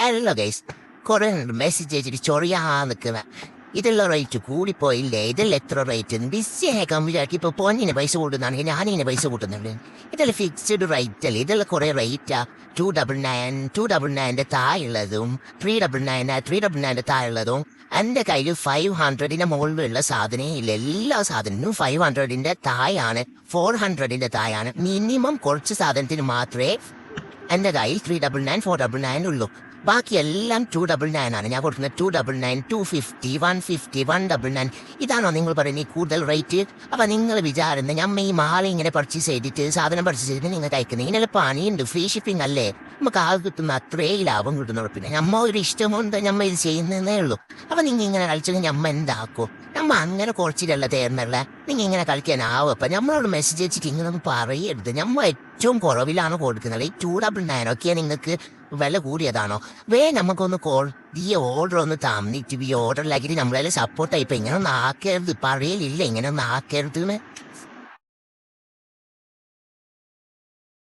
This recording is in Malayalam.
ഹലോ ഗൈസ്, കുറെ മെസ്സേജ് അയച്ചിട്ട് ചൊറിയാ നിൽക്കുന്ന ഇതെല്ലാം റേറ്റ് കൂടിപ്പോയില്ലേ? ഇതെല്ലാം എത്ര റേറ്റ് ബിസിയായ കമ്പിയാക്കി ഇപ്പോൾ പൊന്നിന് പൈസ കൂട്ടുന്നാണെങ്കിൽ ഞാനിങ്ങനെ പൈസ കൂട്ടുന്നുണ്ട്. ഇതെല്ലാം ഫിക്സ്ഡ് റേറ്റ് അല്ലേ? ഇതെല്ലാം കുറേ റേറ്റാ. 299 താഴെയുള്ളതും 399 താഴെയുള്ളതും എൻ്റെ കയ്യിൽ 500 മുകളിലുള്ള സാധനമേ ഇല്ല. എല്ലാ സാധനവും 500 താഴെയാണ്, 400 താഴെയാണ്. മിനിമം കുറച്ച് സാധനത്തിന് മാത്രമേ എൻ്റെ കയ്യിൽ 399 499 ഉള്ളൂ. ബാക്കി എല്ലാം 299 ആണ് ഞാൻ കൊടുക്കുന്നത്. 299 250 150 199. ഇതാണോ നിങ്ങൾ പറയുന്നത് കൂടുതൽ റേറ്റ്? അപ്പം നിങ്ങൾ വിചാരിക്കുന്നത് ഞമ്മ ഈ മാല ഇങ്ങനെ പർച്ചേസ് ചെയ്തിട്ട് സാധനം പർച്ചേസ് ചെയ്തിട്ട് നിങ്ങൾ കഴിക്കുന്നത് ഇതിനെല്ലാം പണിയുണ്ട്. ഫ്രീ ഷിപ്പിംഗ് അല്ലേ? നമുക്ക് ആകെ കിട്ടുന്ന അത്രേ ലാഭം കിട്ടുന്നുള്ളൂ. പിന്നെ ഞമ്മ ഒരു ഇഷ്ടമുണ്ട് ഞമ്മ ഇത് ചെയ്യുന്നതേ ഉള്ളൂ. അപ്പം നിങ്ങൾ ഇങ്ങനെ കളിച്ചെങ്കിൽ ഞമ്മ എന്താക്കും? നമ്മ അങ്ങനെ കുറച്ചിട്ടല്ല തരുന്നല്ല. നിങ്ങൾ ഇങ്ങനെ കളിക്കാനാവും. അപ്പം നമ്മളോട് മെസ്സേജ് അയച്ചിട്ട് ഇങ്ങനൊന്നും പറയരുത്. ഞമ്മ ഏറ്റവും കുറവിലാണ് കൊടുക്കുന്നത്. ഈ 299 ഒക്കെ നിങ്ങൾക്ക് വില കൂടിയതാണോ? നമുക്കൊന്ന് ഈ ഓർഡർ ഒന്ന് തന്നിട്ട് ഈ ഓർഡറിലാക്കിയിട്ട് നമ്മളെല്ലാം സപ്പോർട്ടായി. ഇപ്പം ഇങ്ങനെ ഒന്നും ആക്കരുത്, പറയലില്ല ഇങ്ങനെ ഒന്നും ആക്കരുത്.